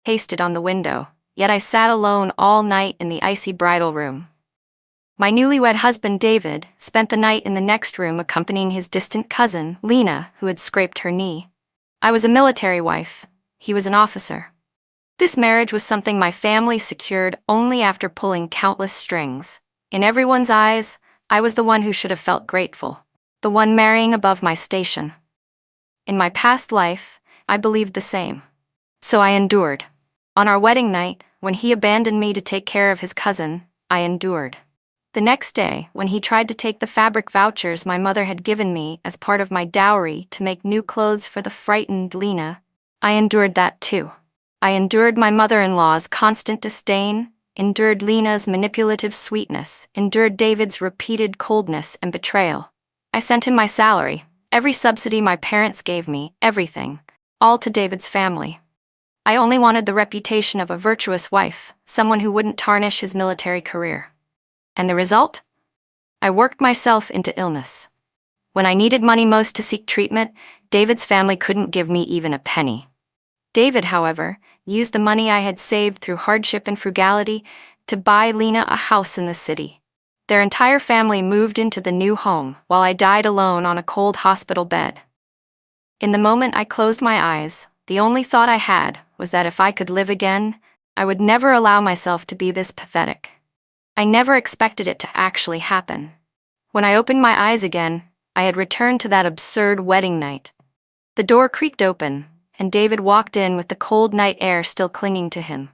pasted on the window, yet I sat alone all night in the icy bridal room. My newlywed husband, David, spent the night in the next room accompanying his distant cousin, Lena, who had scraped her knee. I was a military wife. He was an officer. This marriage was something my family secured only after pulling countless strings. In everyone's eyes, I was the one who should have felt grateful, the one marrying above my station. In my past life, I believed the same. So I endured. On our wedding night, when he abandoned me to take care of his cousin, I endured. The next day, when he tried to take the fabric vouchers my mother had given me as part of my dowry to make new clothes for the frightened Lena, I endured that too. I endured my mother-in-law's constant disdain, endured Lena's manipulative sweetness, endured David's repeated coldness and betrayal. I sent him my salary, every subsidy my parents gave me, everything, all to David's family. I only wanted the reputation of a virtuous wife, someone who wouldn't tarnish his military career. And the result? I worked myself into illness. When I needed money most to seek treatment, David's family couldn't give me even a penny. David, however, used the money I had saved through hardship and frugality to buy Lena a house in the city. Their entire family moved into the new home while I died alone on a cold hospital bed. In the moment I closed my eyes, the only thought I had was that if I could live again, I would never allow myself to be this pathetic. I never expected it to actually happen. When I opened my eyes again, I had returned to that absurd wedding night. The door creaked open, and David walked in with the cold night air still clinging to him.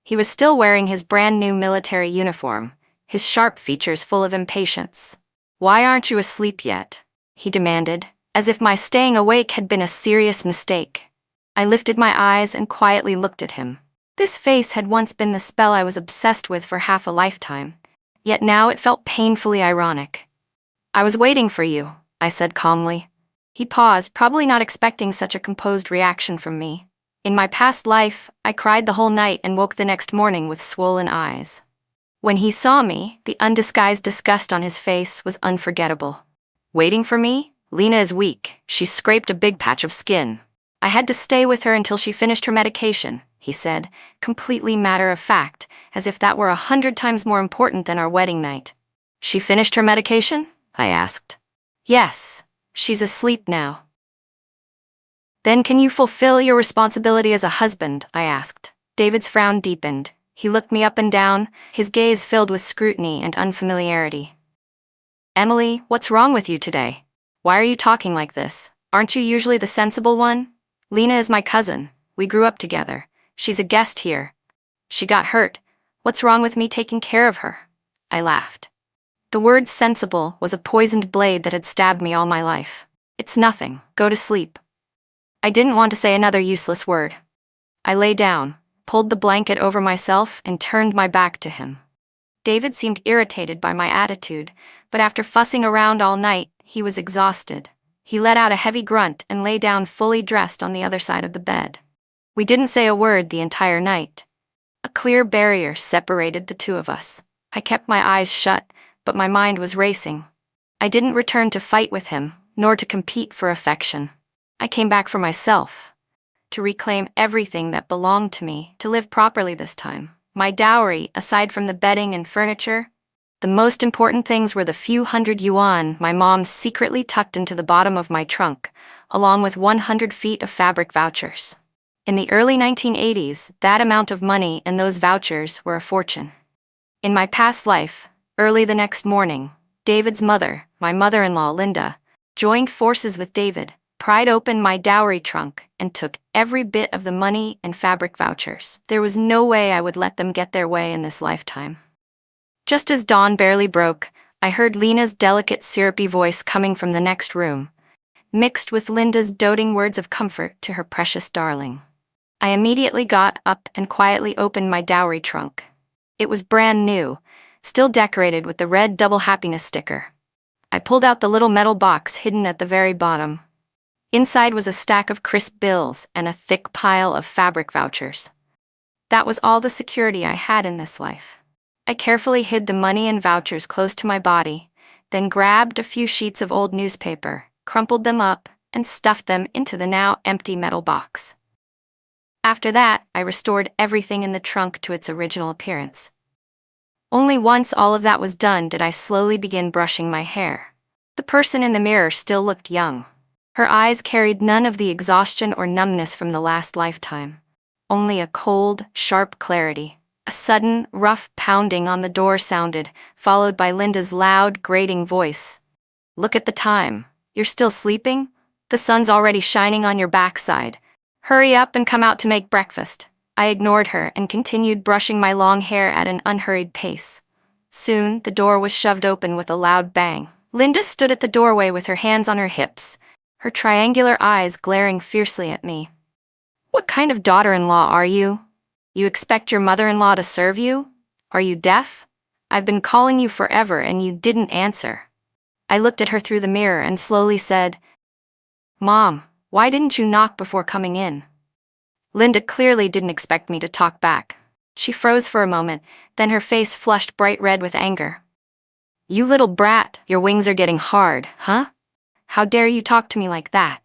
He was still wearing his brand-new military uniform, his sharp features full of impatience. "Why aren't you asleep yet?" he demanded, as if my staying awake had been a serious mistake. I lifted my eyes and quietly looked at him. This face had once been the spell I was obsessed with for half a lifetime, yet now it felt painfully ironic. "I was waiting for you," I said calmly. He paused, probably not expecting such a composed reaction from me. In my past life, I cried the whole night and woke the next morning with swollen eyes. When he saw me, the undisguised disgust on his face was unforgettable. "Waiting for me? Lena is weak. She scraped a big patch of skin. I had to stay with her until she finished her medication," he said, completely matter of fact, as if that were 100 times more important than our wedding night. "She finished her medication?" I asked. "Yes, she's asleep now." "Then can you fulfill your responsibility as a husband?" I asked. David's frown deepened. He looked me up and down, his gaze filled with scrutiny and unfamiliarity. "Emily, what's wrong with you today? Why are you talking like this? Aren't you usually the sensible one? Lena is my cousin. We grew up together. She's a guest here. She got hurt. What's wrong with me taking care of her?" I laughed. The word sensible was a poisoned blade that had stabbed me all my life. "It's nothing. Go to sleep." I didn't want to say another useless word. I lay down, pulled the blanket over myself, and turned my back to him. David seemed irritated by my attitude, but after fussing around all night, he was exhausted. He let out a heavy grunt and lay down fully dressed on the other side of the bed. We didn't say a word the entire night. A clear barrier separated the two of us. I kept my eyes shut, but my mind was racing. I didn't return to fight with him, nor to compete for affection. I came back for myself, to reclaim everything that belonged to me, to live properly this time. My dowry, aside from the bedding and furniture, the most important things were the few hundred yuan my mom secretly tucked into the bottom of my trunk, along with 100 feet of fabric vouchers. In the early 1980s, that amount of money and those vouchers were a fortune. In my past life, early the next morning, David's mother, my mother-in-law Linda, joined forces with David, pried open my dowry trunk, and took every bit of the money and fabric vouchers. There was no way I would let them get their way in this lifetime. Just as dawn barely broke, I heard Lena's delicate, syrupy voice coming from the next room, mixed with Linda's doting words of comfort to her precious darling. I immediately got up and quietly opened my dowry trunk. It was brand new, still decorated with the red double happiness sticker. I pulled out the little metal box hidden at the very bottom. Inside was a stack of crisp bills and a thick pile of fabric vouchers. That was all the security I had in this life. I carefully hid the money and vouchers close to my body, then grabbed a few sheets of old newspaper, crumpled them up, and stuffed them into the now empty metal box. After that, I restored everything in the trunk to its original appearance. Only once all of that was done did I slowly begin brushing my hair. The person in the mirror still looked young. Her eyes carried none of the exhaustion or numbness from the last lifetime. Only a cold, sharp clarity. A sudden, rough pounding on the door sounded, followed by Linda's loud, grating voice. "Look at the time. You're still sleeping? The sun's already shining on your backside. Hurry up and come out to make breakfast." I ignored her and continued brushing my long hair at an unhurried pace. Soon, the door was shoved open with a loud bang. Linda stood at the doorway with her hands on her hips, her triangular eyes glaring fiercely at me. "What kind of daughter-in-law are you? You expect your mother-in-law to serve you? Are you deaf? I've been calling you forever and you didn't answer." I looked at her through the mirror and slowly said, "Mom, why didn't you knock before coming in?" Linda clearly didn't expect me to talk back. She froze for a moment, then her face flushed bright red with anger. "You little brat, your wings are getting hard, huh? How dare you talk to me like that?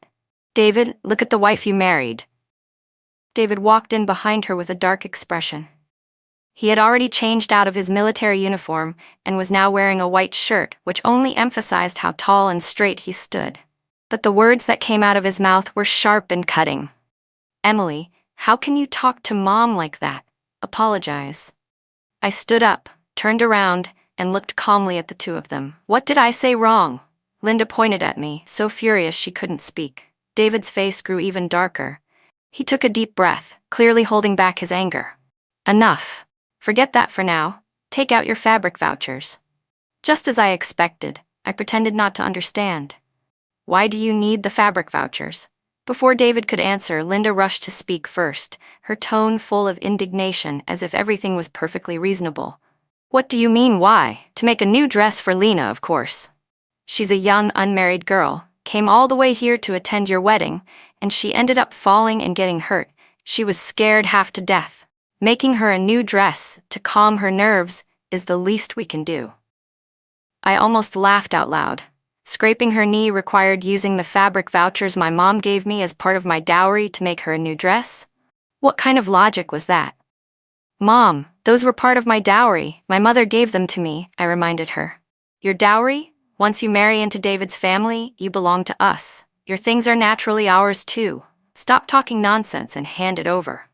David, look at the wife you married." David walked in behind her with a dark expression. He had already changed out of his military uniform and was now wearing a white shirt, which only emphasized how tall and straight he stood. But the words that came out of his mouth were sharp and cutting. "Emily, how can you talk to Mom like that? Apologize." I stood up, turned around, and looked calmly at the two of them. "What did I say wrong?" Linda pointed at me, so furious she couldn't speak. David's face grew even darker. He took a deep breath, clearly holding back his anger. "Enough. Forget that for now. Take out your fabric vouchers." Just as I expected, I pretended not to understand. "Why do you need the fabric vouchers?" Before David could answer, Linda rushed to speak first, her tone full of indignation as if everything was perfectly reasonable. "What do you mean, why? To make a new dress for Lena, of course. She's a young, unmarried girl, came all the way here to attend your wedding, and she ended up falling and getting hurt. She was scared half to death. Making her a new dress to calm her nerves is the least we can do." I almost laughed out loud. Scraping her knee required using the fabric vouchers my mom gave me as part of my dowry to make her a new dress? What kind of logic was that? "Mom, those were part of my dowry. My mother gave them to me," I reminded her. "Your dowry? Once you marry into David's family, you belong to us. Your things are naturally ours too. Stop talking nonsense and hand it over."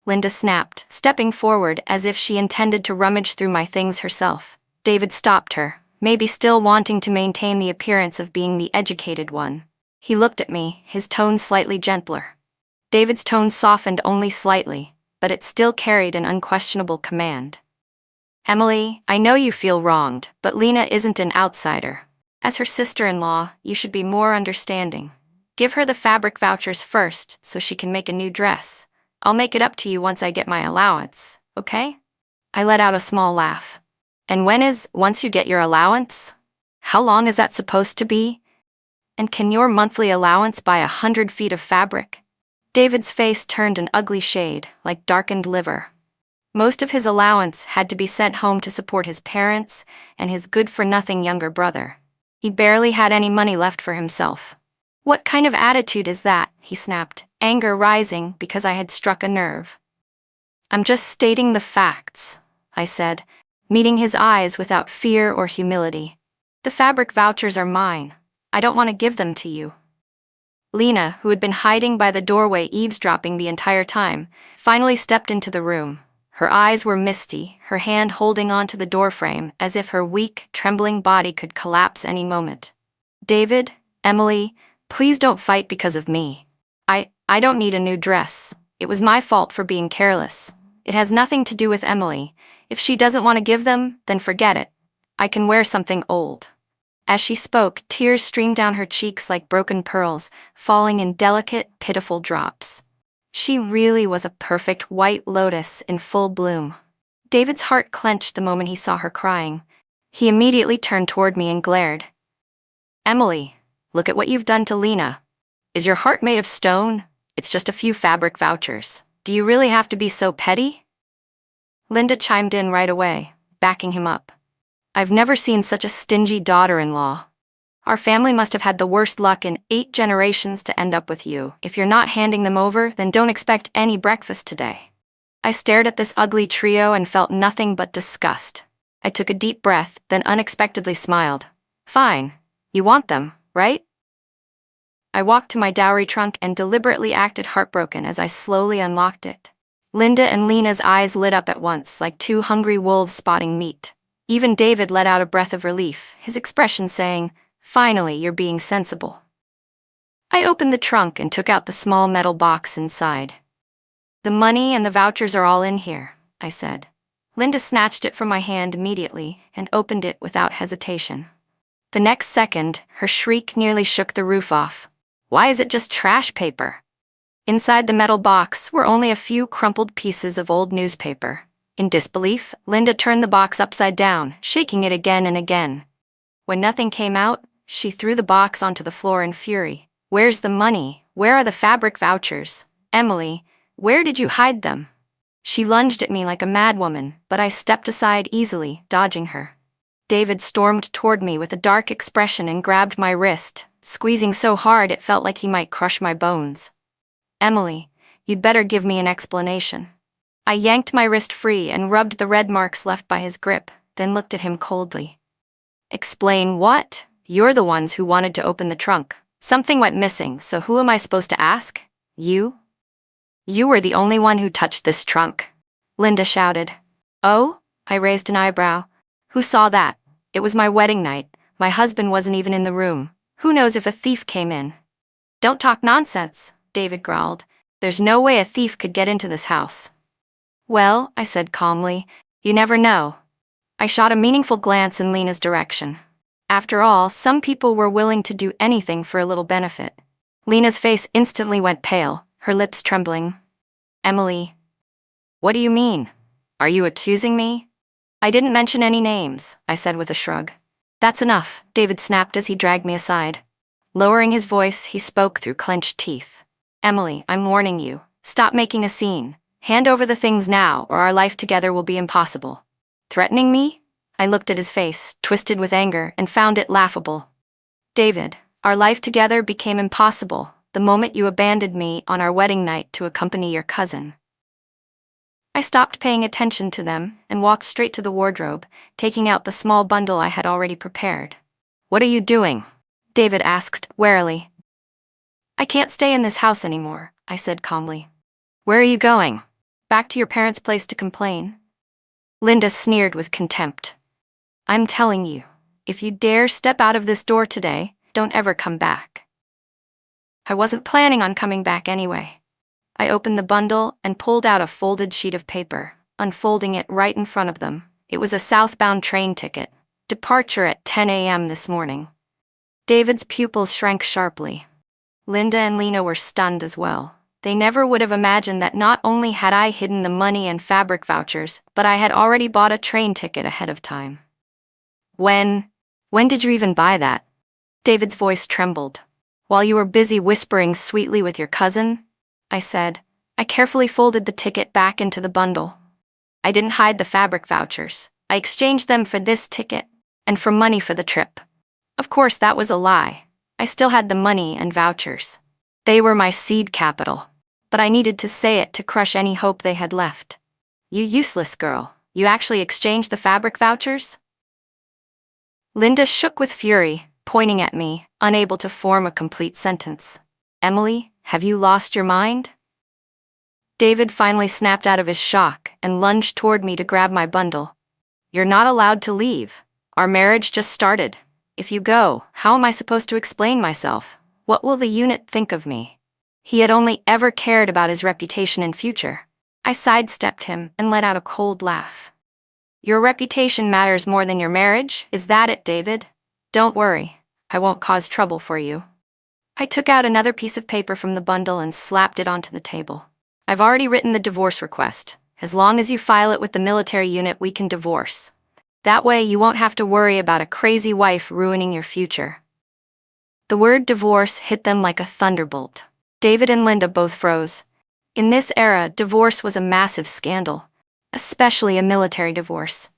Linda snapped, stepping forward as if she intended to rummage through my things herself. David stopped her, maybe still wanting to maintain the appearance of being the educated one. He looked at me, his tone slightly gentler. David's tone softened only slightly, but it still carried an unquestionable command. "Emily, I know you feel wronged, but Lena isn't an outsider. As her sister-in-law, you should be more understanding. Give her the fabric vouchers first so she can make a new dress. I'll make it up to you once I get my allowance, okay?" I let out a small laugh. "And when is, once you get your allowance? How long is that supposed to be? And can your monthly allowance buy 100 feet of fabric?" David's face turned an ugly shade, like darkened liver. Most of his allowance had to be sent home to support his parents and his good-for-nothing younger brother. He barely had any money left for himself. "What kind of attitude is that?" he snapped, anger rising because I had struck a nerve. "I'm just stating the facts," I said, meeting his eyes without fear or humility. "The fabric vouchers are mine. I don't want to give them to you." Lena, who had been hiding by the doorway eavesdropping the entire time, finally stepped into the room. Her eyes were misty, her hand holding onto the doorframe as if her weak, trembling body could collapse any moment. "David, Emily, please don't fight because of me. I don't need a new dress. It was my fault for being careless. It has nothing to do with Emily. If she doesn't want to give them, then forget it. I can wear something old." As she spoke, tears streamed down her cheeks like broken pearls, falling in delicate, pitiful drops. She really was a perfect white lotus in full bloom. David's heart clenched the moment he saw her crying. He immediately turned toward me and glared. "Emily, look at what you've done to Lena. Is your heart made of stone? It's just a few fabric vouchers. Do you really have to be so petty?" Linda chimed in right away, backing him up. "I've never seen such a stingy daughter-in-law." Our family must have had the worst luck in 8 generations to end up with you. If you're not handing them over, then don't expect any breakfast today." I stared at this ugly trio and felt nothing but disgust. I took a deep breath, then unexpectedly smiled. "Fine. You want them, right?" I walked to my dowry trunk and deliberately acted heartbroken as I slowly unlocked it. Linda and Lena's eyes lit up at once, like 2 hungry wolves spotting meat. Even David let out a breath of relief, his expression saying, "Finally, you're being sensible." I opened the trunk and took out the small metal box inside. "The money and the vouchers are all in here," I said. Linda snatched it from my hand immediately and opened it without hesitation. The next second, her shriek nearly shook the roof off. "Why is it just trash paper?" Inside the metal box were only a few crumpled pieces of old newspaper. In disbelief, Linda turned the box upside down, shaking it again and again. When nothing came out, she threw the box onto the floor in fury. "Where's the money? Where are the fabric vouchers? Emily, where did you hide them?" She lunged at me like a madwoman, but I stepped aside easily, dodging her. David stormed toward me with a dark expression and grabbed my wrist, squeezing so hard it felt like he might crush my bones. "Emily, you'd better give me an explanation." I yanked my wrist free and rubbed the red marks left by his grip, then looked at him coldly. "Explain what? You're the ones who wanted to open the trunk. Something went missing, so who am I supposed to ask? You? You were the only one who touched this trunk," Linda shouted. "Oh?" I raised an eyebrow. "Who saw that? It was my wedding night. My husband wasn't even in the room. Who knows if a thief came in?" "Don't talk nonsense," David growled. "There's no way a thief could get into this house." "Well," I said calmly, "you never know." I shot a meaningful glance in Lena's direction. After all, some people were willing to do anything for a little benefit. Lena's face instantly went pale, her lips trembling. "Emily, what do you mean? Are you accusing me?" "I didn't mention any names," I said with a shrug. "That's enough," David snapped as he dragged me aside. Lowering his voice, he spoke through clenched teeth. "Emily, I'm warning you. Stop making a scene. Hand over the things now, or our life together will be impossible." "Threatening me?" I looked at his face, twisted with anger, and found it laughable. "David, our life together became impossible the moment you abandoned me on our wedding night to accompany your cousin." I stopped paying attention to them and walked straight to the wardrobe, taking out the small bundle I had already prepared. "What are you doing?" David asked, warily. "I can't stay in this house anymore," I said calmly. "Where are you going?" "Back to your parents' place to complain." Linda sneered with contempt. "I'm telling you, if you dare step out of this door today, don't ever come back." I wasn't planning on coming back anyway. I opened the bundle and pulled out a folded sheet of paper, unfolding it right in front of them. It was a southbound train ticket. Departure at 10 a.m. this morning. David's pupils shrank sharply. Linda and Lena were stunned as well. They never would have imagined that not only had I hidden the money and fabric vouchers, but I had already bought a train ticket ahead of time. When did you even buy that?" David's voice trembled. "While you were busy whispering sweetly with your cousin," I said. I carefully folded the ticket back into the bundle. "I didn't hide the fabric vouchers. I exchanged them for this ticket, and for money for the trip." Of course, that was a lie. I still had the money and vouchers. They were my seed capital. But I needed to say it to crush any hope they had left. "You useless girl. You actually exchanged the fabric vouchers?" Linda shook with fury, pointing at me, unable to form a complete sentence. "Emily, have you lost your mind?" David finally snapped out of his shock and lunged toward me to grab my bundle. "You're not allowed to leave. Our marriage just started. If you go, how am I supposed to explain myself? What will the unit think of me?" He had only ever cared about his reputation and future. I sidestepped him and let out a cold laugh. "Your reputation matters more than your marriage? Is that it, David? Don't worry. I won't cause trouble for you." I took out another piece of paper from the bundle and slapped it onto the table. "I've already written the divorce request. As long as you file it with the military unit, we can divorce. That way you won't have to worry about a crazy wife ruining your future." The word divorce hit them like a thunderbolt. David and Linda both froze. In this era, divorce was a massive scandal, especially a military divorce.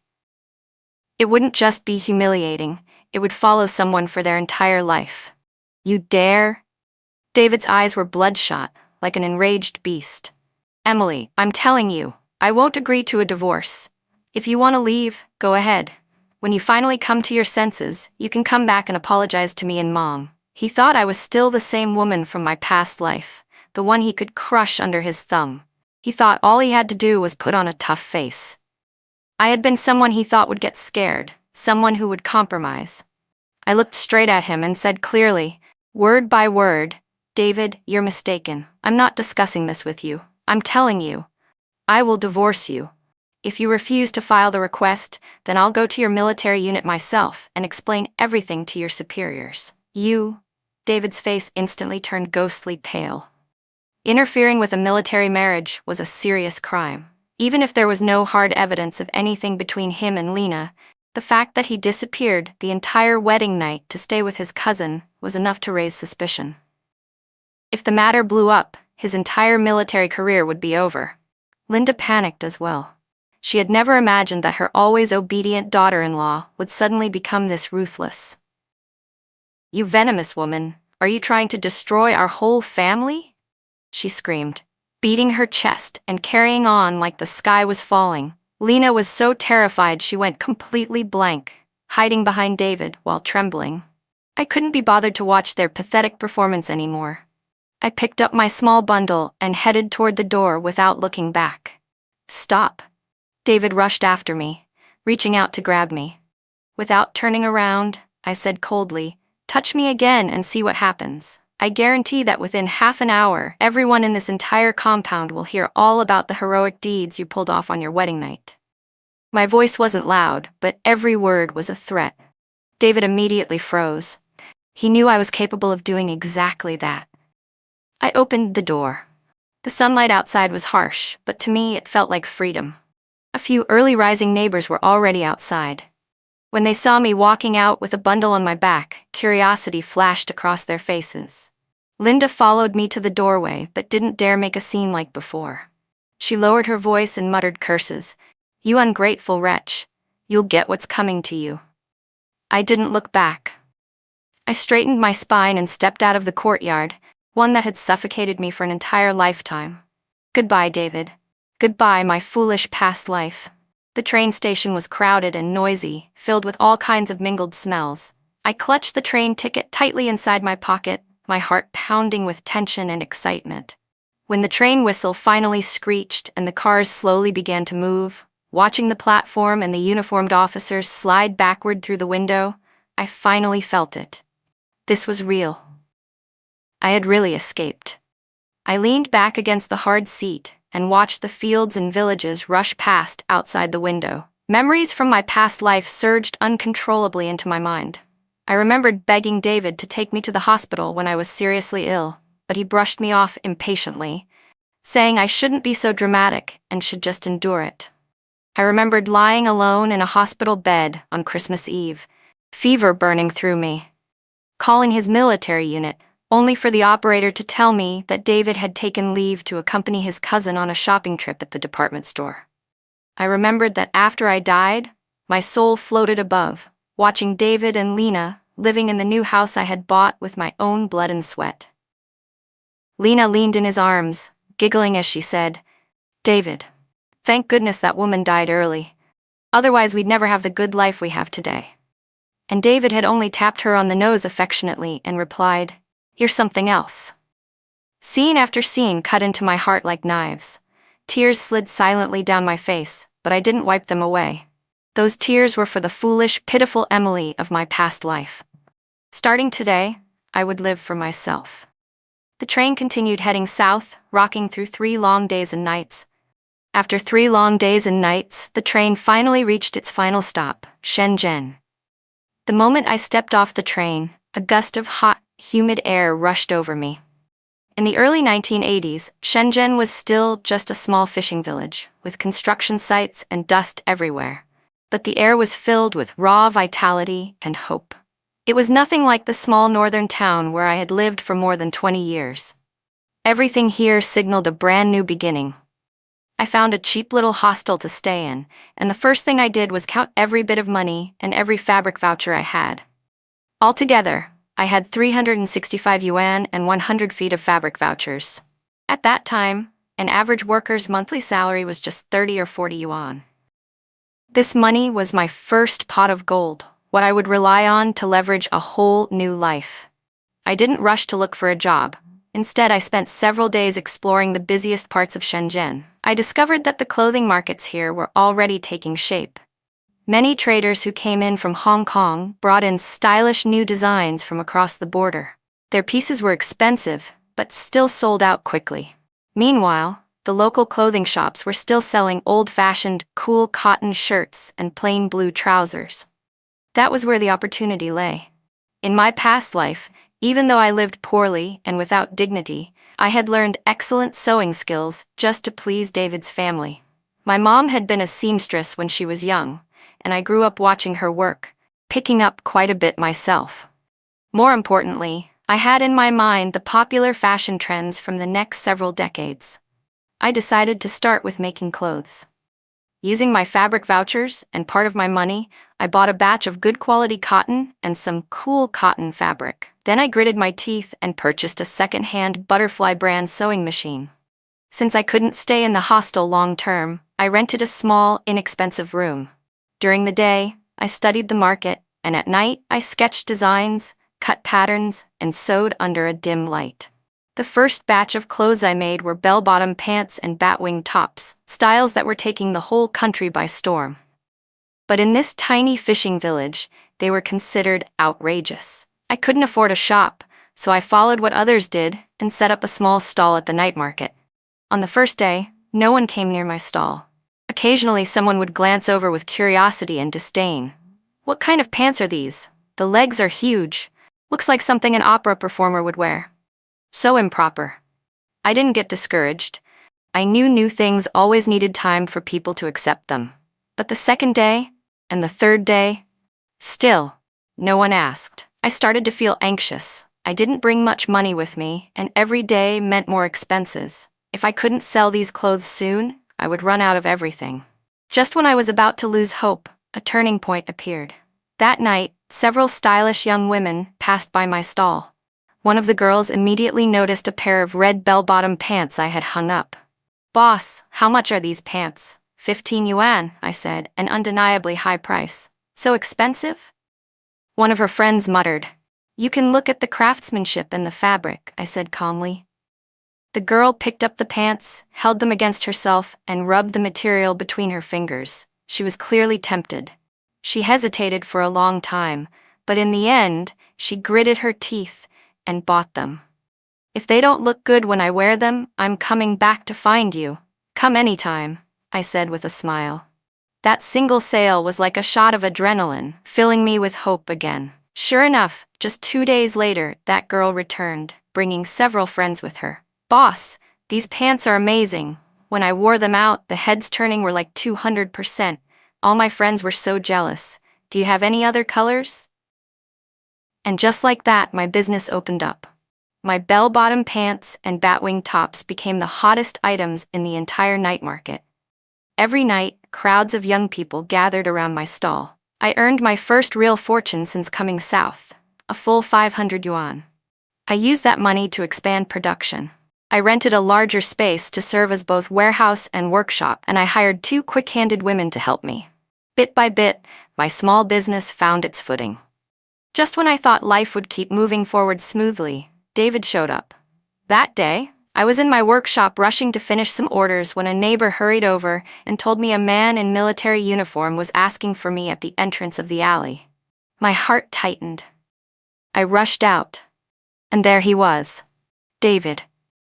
It wouldn't just be humiliating, it would follow someone for their entire life. You dare? David's eyes were bloodshot, like an enraged beast. Emily, I'm telling you, I won't agree to a divorce. If you want to leave, go ahead. When you finally come to your senses, you can come back and apologize to me and Mom. He thought I was still the same woman from my past life, the one he could crush under his thumb. He thought all he had to do was put on a tough face. I had been someone he thought would get scared, someone who would compromise. I looked straight at him and said clearly, word by word, David, you're mistaken. I'm not discussing this with you. I'm telling you. I will divorce you. If you refuse to file the request, then I'll go to your military unit myself and explain everything to your superiors. David's face instantly turned ghostly pale. Interfering with a military marriage was a serious crime. Even if there was no hard evidence of anything between him and Lena, the fact that he disappeared the entire wedding night to stay with his cousin was enough to raise suspicion. If the matter blew up, his entire military career would be over. Linda panicked as well. She had never imagined that her always obedient daughter-in-law would suddenly become this ruthless. You venomous woman, are you trying to destroy our whole family? She screamed, beating her chest and carrying on like the sky was falling. Lena was so terrified she went completely blank, hiding behind David while trembling. I couldn't be bothered to watch their pathetic performance anymore. I picked up my small bundle and headed toward the door without looking back. Stop. David rushed after me, reaching out to grab me. Without turning around, I said coldly, touch me again and see what happens. I guarantee that within half an hour, everyone in this entire compound will hear all about the heroic deeds you pulled off on your wedding night. My voice wasn't loud, but every word was a threat. David immediately froze. He knew I was capable of doing exactly that. I opened the door. The sunlight outside was harsh, but to me it felt like freedom. A few early rising neighbors were already outside. When they saw me walking out with a bundle on my back, curiosity flashed across their faces. Linda followed me to the doorway but didn't dare make a scene like before. She lowered her voice and muttered curses. You ungrateful wretch. You'll get what's coming to you. I didn't look back. I straightened my spine and stepped out of the courtyard, one that had suffocated me for an entire lifetime. Goodbye, David. Goodbye, my foolish past life. The train station was crowded and noisy, filled with all kinds of mingled smells. I clutched the train ticket tightly inside my pocket, my heart pounding with tension and excitement. When the train whistle finally screeched and the cars slowly began to move, watching the platform and the uniformed officers slide backward through the window, I finally felt it. This was real. I had really escaped. I leaned back against the hard seat and watched the fields and villages rush past outside the window. Memories from my past life surged uncontrollably into my mind. I remembered begging David to take me to the hospital when I was seriously ill, but he brushed me off impatiently, saying I shouldn't be so dramatic and should just endure it. I remembered lying alone in a hospital bed on Christmas Eve, fever burning through me, calling his military unit, only for the operator to tell me that David had taken leave to accompany his cousin on a shopping trip at the department store. I remembered that after I died, my soul floated above, watching David and Lena living in the new house I had bought with my own blood and sweat. Lena leaned in his arms, giggling as she said, David, thank goodness that woman died early. Otherwise we'd never have the good life we have today. And David had only tapped her on the nose affectionately and replied, Here's something else. Scene after scene cut into my heart like knives. Tears slid silently down my face, but I didn't wipe them away. Those tears were for the foolish, pitiful Emily of my past life. Starting today, I would live for myself. The train continued heading south, rocking through 3 long days and nights. After 3 long days and nights, the train finally reached its final stop, Shenzhen. The moment I stepped off the train, a gust of hot, humid air rushed over me. In the early 1980s, Shenzhen was still just a small fishing village, with construction sites and dust everywhere. But the air was filled with raw vitality and hope. It was nothing like the small northern town where I had lived for more than 20 years. Everything here signaled a brand new beginning. I found a cheap little hostel to stay in, and the first thing I did was count every bit of money and every fabric voucher I had. Altogether, I had 365 yuan and 100 feet of fabric vouchers. At that time, an average worker's monthly salary was just 30 or 40 yuan. This money was my first pot of gold, what I would rely on to leverage a whole new life. I didn't rush to look for a job. Instead, I spent several days exploring the busiest parts of Shenzhen. I discovered that the clothing markets here were already taking shape. Many traders who came in from Hong Kong brought in stylish new designs from across the border. Their pieces were expensive, but still sold out quickly. Meanwhile, the local clothing shops were still selling old-fashioned, cool cotton shirts and plain blue trousers. That was where the opportunity lay. In my past life, even though I lived poorly and without dignity, I had learned excellent sewing skills just to please David's family. My mom had been a seamstress when she was young, and I grew up watching her work, picking up quite a bit myself. More importantly, I had in my mind the popular fashion trends from the next several decades. I decided to start with making clothes. Using my fabric vouchers and part of my money, I bought a batch of good quality cotton and some cool cotton fabric. Then I gritted my teeth and purchased a second-hand Butterfly brand sewing machine. Since I couldn't stay in the hostel long term, I rented a small, inexpensive room. During the day, I studied the market, and at night, I sketched designs, cut patterns, and sewed under a dim light. The first batch of clothes I made were bell-bottom pants and bat-wing tops, styles that were taking the whole country by storm. But in this tiny fishing village, they were considered outrageous. I couldn't afford a shop, so I followed what others did and set up a small stall at the night market. On the first day, no one came near my stall. Occasionally, someone would glance over with curiosity and disdain. "What kind of pants are these? The legs are huge. Looks like something an opera performer would wear. So improper." I didn't get discouraged. I knew new things always needed time for people to accept them. But the second day, and the third day, still, no one asked. I started to feel anxious. I didn't bring much money with me, and every day meant more expenses. If I couldn't sell these clothes soon, I would run out of everything. Just when I was about to lose hope, a turning point appeared. That night, several stylish young women passed by my stall. One of the girls immediately noticed a pair of red bell-bottom pants I had hung up. "Boss, how much are these pants?" 15 yuan, I said, an undeniably high price. "So expensive?" One of her friends muttered. "You can look at the craftsmanship and the fabric," I said calmly. The girl picked up the pants, held them against herself, and rubbed the material between her fingers. She was clearly tempted. She hesitated for a long time, but in the end, she gritted her teeth and bought them. "If they don't look good when I wear them, I'm coming back to find you." "Come anytime," I said with a smile. That single sale was like a shot of adrenaline, filling me with hope again. Sure enough, just 2 days later, that girl returned, bringing several friends with her. "Boss, these pants are amazing. When I wore them out, the heads turning were like 200%. All my friends were so jealous. Do you have any other colors?" And just like that, my business opened up. My bell-bottom pants and bat-wing tops became the hottest items in the entire night market. Every night, crowds of young people gathered around my stall. I earned my first real fortune since coming south, a full 500 yuan. I used that money to expand production. I rented a larger space to serve as both warehouse and workshop, and I hired 2 quick-handed women to help me. Bit by bit, my small business found its footing. Just when I thought life would keep moving forward smoothly, David showed up. That day, I was in my workshop rushing to finish some orders when a neighbor hurried over and told me a man in military uniform was asking for me at the entrance of the alley. My heart tightened. I rushed out. And there he was. David.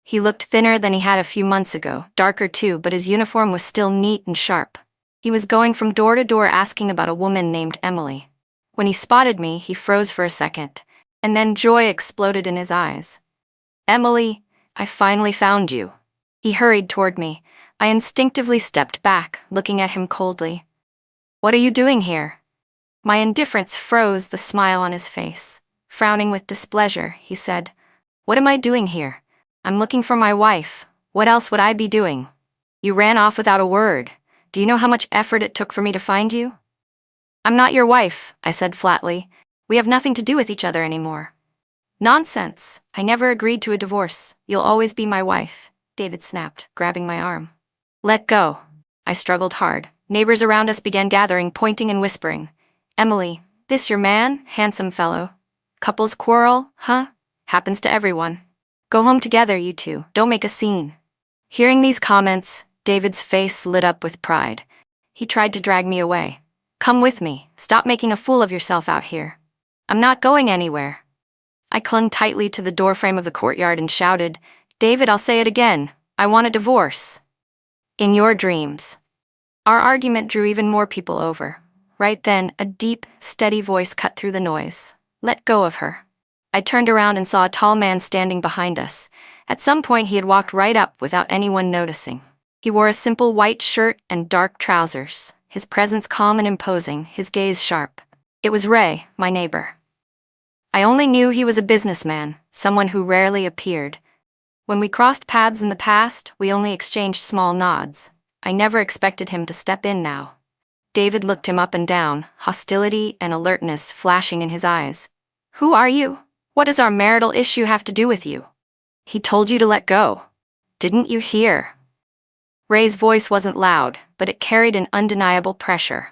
He looked thinner than he had a few months ago, darker too, but his uniform was still neat and sharp. He was going from door to door asking about a woman named Emily. When he spotted me, he froze for a second, and then joy exploded in his eyes. "Emily, I finally found you." He hurried toward me. I instinctively stepped back, looking at him coldly. "What are you doing here?" My indifference froze the smile on his face. Frowning with displeasure, he said, "What am I doing here? I'm looking for my wife. What else would I be doing? You ran off without a word. Do you know how much effort it took for me to find you?" "I'm not your wife," I said flatly. We have nothing to do with each other anymore. Nonsense. I never agreed to a divorce. You'll always be my wife, David snapped, grabbing my arm. Let go. I struggled hard. Neighbors around us began gathering, pointing and whispering. Emily, this your man? Handsome fellow. Couples quarrel, huh? Happens to everyone. Go home together, you two. Don't make a scene. Hearing these comments, David's face lit up with pride. He tried to drag me away. Come with me. Stop making a fool of yourself out here. I'm not going anywhere. I clung tightly to the doorframe of the courtyard and shouted, David, I'll say it again. I want a divorce. In your dreams. Our argument drew even more people over. Right then, a deep, steady voice cut through the noise. Let go of her. I turned around and saw a tall man standing behind us. At some point he had walked right up without anyone noticing. He wore a simple white shirt and dark trousers, his presence calm and imposing, his gaze sharp. It was Ray, my neighbor. I only knew he was a businessman, someone who rarely appeared. When we crossed paths in the past, we only exchanged small nods. I never expected him to step in now. David looked him up and down, hostility and alertness flashing in his eyes. Who are you? What does our marital issue have to do with you? He told you to let go. Didn't you hear? Ray's voice wasn't loud, but it carried an undeniable pressure.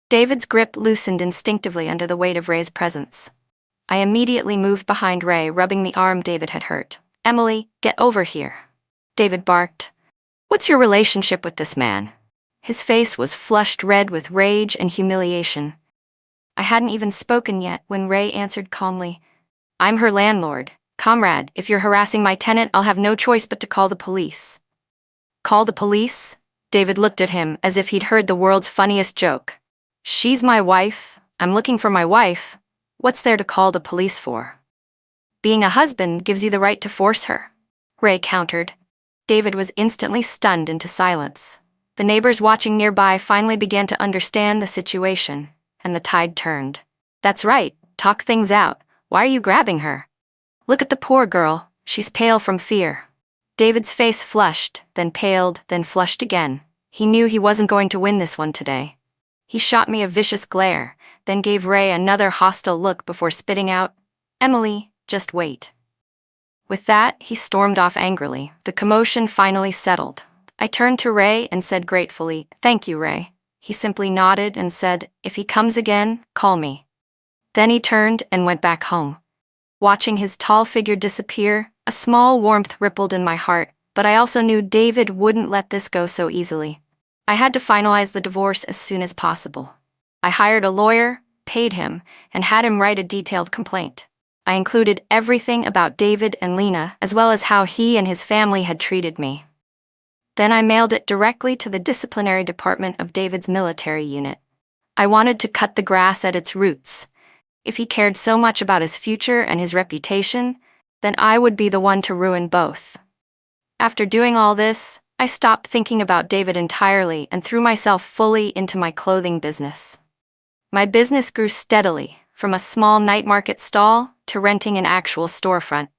David's grip loosened instinctively under the weight of Ray's presence. I immediately moved behind Ray, rubbing the arm David had hurt. Emily, get over here. David barked. What's your relationship with this man? His face was flushed red with rage and humiliation. I hadn't even spoken yet when Ray answered calmly. I'm her landlord. Comrade, if you're harassing my tenant, I'll have no choice but to call the police. Call the police? David looked at him as if he'd heard the world's funniest joke. She's my wife. I'm looking for my wife. What's there to call the police for? Being a husband gives you the right to force her, Ray countered. David was instantly stunned into silence. The neighbors watching nearby finally began to understand the situation, and the tide turned. That's right, talk things out. Why are you grabbing her? Look at the poor girl, she's pale from fear. David's face flushed, then paled, then flushed again. He knew he wasn't going to win this one today. He shot me a vicious glare, then gave Ray another hostile look before spitting out, Emily, just wait. With that, he stormed off angrily. The commotion finally settled. I turned to Ray and said gratefully, Thank you, Ray. He simply nodded and said, If he comes again, call me. Then he turned and went back home. Watching his tall figure disappear, a small warmth rippled in my heart, but I also knew David wouldn't let this go so easily. I had to finalize the divorce as soon as possible. I hired a lawyer, paid him, and had him write a detailed complaint. I included everything about David and Lena, as well as how he and his family had treated me. Then I mailed it directly to the disciplinary department of David's military unit. I wanted to cut the grass at its roots. If he cared so much about his future and his reputation, then I would be the one to ruin both. After doing all this, I stopped thinking about David entirely and threw myself fully into my clothing business. My business grew steadily, from a small night market stall to renting an actual storefront.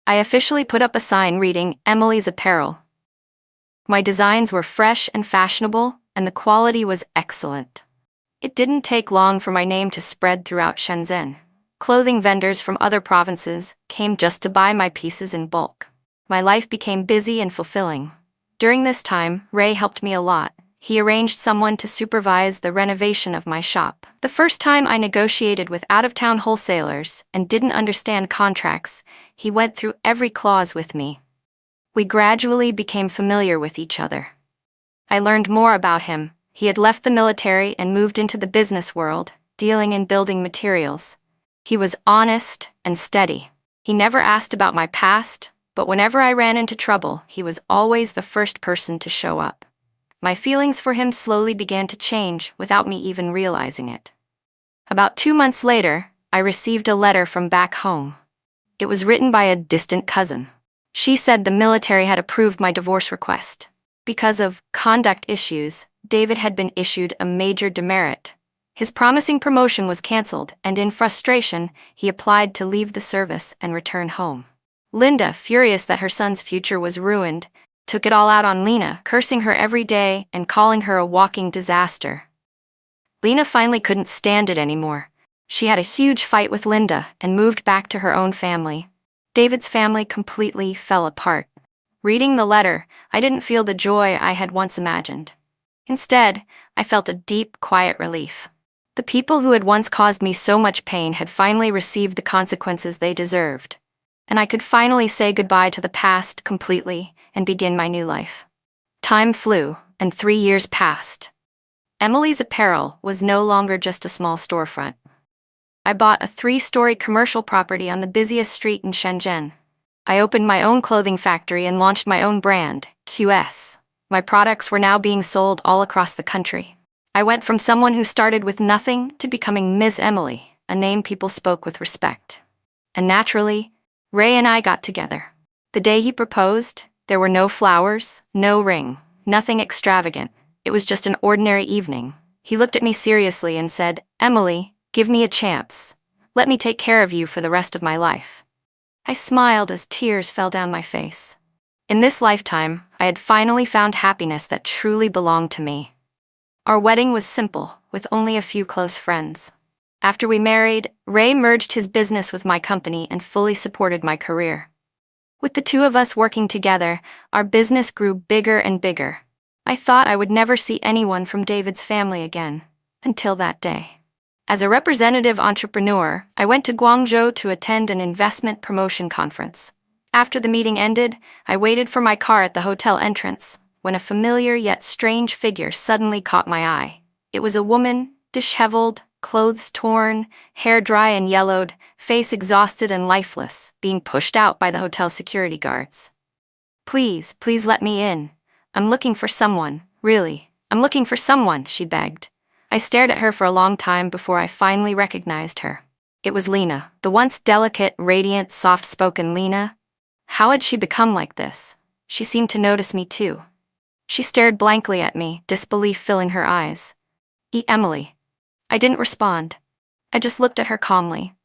I officially put up a sign reading Emily's Apparel. My designs were fresh and fashionable, and the quality was excellent. It didn't take long for my name to spread throughout Shenzhen. Clothing vendors from other provinces came just to buy my pieces in bulk. My life became busy and fulfilling. During this time, Ray helped me a lot. He arranged someone to supervise the renovation of my shop. The first time I negotiated with out-of-town wholesalers and didn't understand contracts, he went through every clause with me. We gradually became familiar with each other. I learned more about him. He had left the military and moved into the business world, dealing in building materials. He was honest and steady. He never asked about my past, but whenever I ran into trouble, he was always the first person to show up. My feelings for him slowly began to change without me even realizing it. About 2 months later, I received a letter from back home. It was written by a distant cousin. She said the military had approved my divorce request. Because of conduct issues, David had been issued a major demerit. His promising promotion was canceled, and in frustration, he applied to leave the service and return home. Linda, furious that her son's future was ruined, took it all out on Lena, cursing her every day and calling her a walking disaster. Lena finally couldn't stand it anymore. She had a huge fight with Linda and moved back to her own family. David's family completely fell apart. Reading the letter, I didn't feel the joy I had once imagined. Instead, I felt a deep, quiet relief. The people who had once caused me so much pain had finally received the consequences they deserved, and I could finally say goodbye to the past completely and begin my new life. Time flew, and 3 years passed. Emily's Apparel was no longer just a small storefront. I bought a 3-story commercial property on the busiest street in Shenzhen. I opened my own clothing factory and launched my own brand, QS. My products were now being sold all across the country. I went from someone who started with nothing to becoming Miss Emily, a name people spoke with respect. And naturally, Ray and I got together. The day he proposed, there were no flowers, no ring, nothing extravagant. It was just an ordinary evening. He looked at me seriously and said, "Emily, give me a chance. Let me take care of you for the rest of my life." I smiled as tears fell down my face. In this lifetime, I had finally found happiness that truly belonged to me. Our wedding was simple, with only a few close friends. After we married, Ray merged his business with my company and fully supported my career. With the two of us working together, our business grew bigger and bigger. I thought I would never see anyone from David's family again, until that day. As a representative entrepreneur, I went to Guangzhou to attend an investment promotion conference. After the meeting ended, I waited for my car at the hotel entrance, when a familiar yet strange figure suddenly caught my eye. It was a woman, disheveled, clothes torn, hair dry and yellowed, face exhausted and lifeless, being pushed out by the hotel security guards. Please let me in. I'm looking for someone, really. I'm looking for someone," she begged. I stared at her for a long time before I finally recognized her. It was Lena, the once delicate, radiant, soft-spoken Lena. How had she become like this? She seemed to notice me too. She stared blankly at me, disbelief filling her eyes. Emily." I didn't respond. I just looked at her calmly.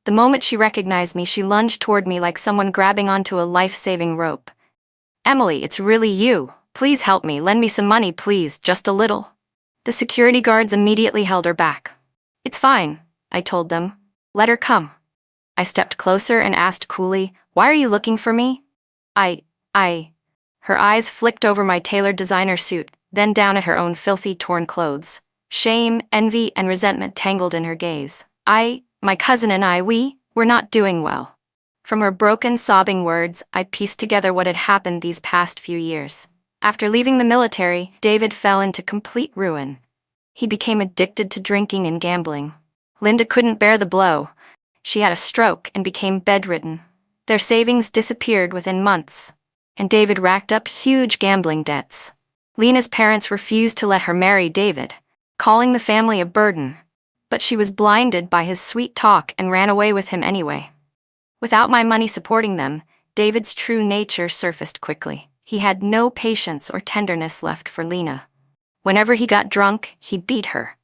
The moment she recognized me, she lunged toward me like someone grabbing onto a life-saving rope. "Emily, it's really you. Please help me, lend me some money, please, just a little." The security guards immediately held her back. "It's fine," I told them. "Let her come." I stepped closer and asked coolly, "Why are you looking for me?" Her eyes flicked over my tailored designer suit, then down at her own filthy, torn clothes. Shame, envy, and resentment tangled in her gaze. My cousin and I, we're not doing well." From her broken, sobbing words, I pieced together what had happened these past few years. After leaving the military, David fell into complete ruin. He became addicted to drinking and gambling. Linda couldn't bear the blow. She had a stroke and became bedridden. Their savings disappeared within months, and David racked up huge gambling debts. Lena's parents refused to let her marry David, calling the family a burden, but she was blinded by his sweet talk and ran away with him anyway. Without my money supporting them, David's true nature surfaced quickly. He had no patience or tenderness left for Lena. Whenever he got drunk, he beat her.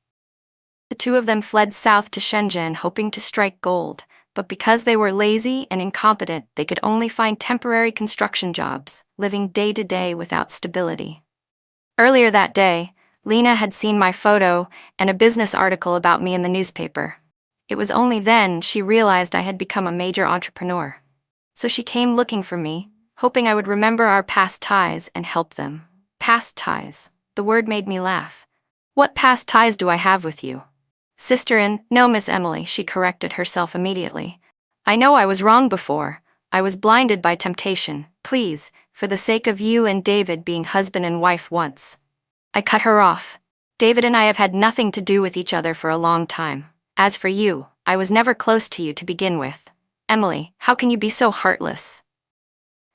The two of them fled south to Shenzhen hoping to strike gold, but because they were lazy and incompetent, they could only find temporary construction jobs, living day to day without stability. Earlier that day, Lena had seen my photo and a business article about me in the newspaper. It was only then she realized I had become a major entrepreneur. So she came looking for me, hoping I would remember our past ties and help them. Past ties. The word made me laugh. "What past ties do I have with you?" No, Miss Emily," she corrected herself immediately. "I know I was wrong before. I was blinded by temptation. Please, for the sake of you and David being husband and wife once." I cut her off. "David and I have had nothing to do with each other for a long time. As for you, I was never close to you to begin with. Emily, how can you be so heartless?"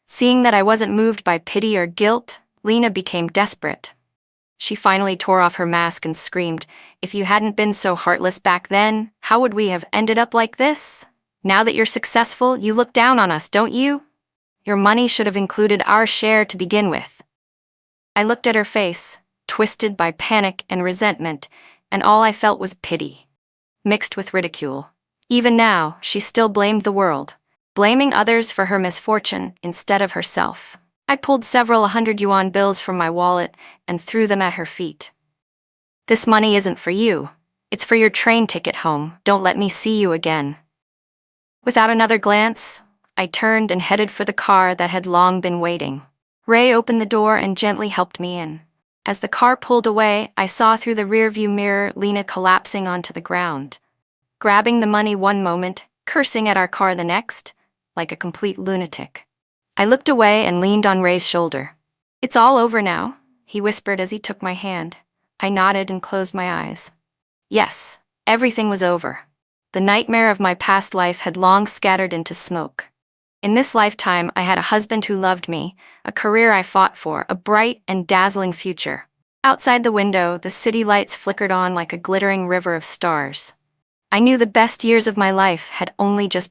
Seeing that I wasn't moved by pity or guilt, Lena became desperate. She finally tore off her mask and screamed, "If you hadn't been so heartless back then, how would we have ended up like this? Now that you're successful, you look down on us, don't you? Your money should have included our share to begin with." I looked at her face, twisted by panic and resentment, and all I felt was pity, mixed with ridicule. Even now, she still blamed the world, blaming others for her misfortune instead of herself. I pulled several 100 yuan bills from my wallet and threw them at her feet. "This money isn't for you. It's for your train ticket home. Don't let me see you again." Without another glance, I turned and headed for the car that had long been waiting. Ray opened the door and gently helped me in. As the car pulled away, I saw through the rearview mirror Lena collapsing onto the ground, grabbing the money one moment, cursing at our car the next, like a complete lunatic. I looked away and leaned on Ray's shoulder. "It's all over now," he whispered as he took my hand. I nodded and closed my eyes. Yes, everything was over. The nightmare of my past life had long scattered into smoke. In this lifetime, I had a husband who loved me, a career I fought for, a bright and dazzling future. Outside the window, the city lights flickered on like a glittering river of stars. I knew the best years of my life had only just begun.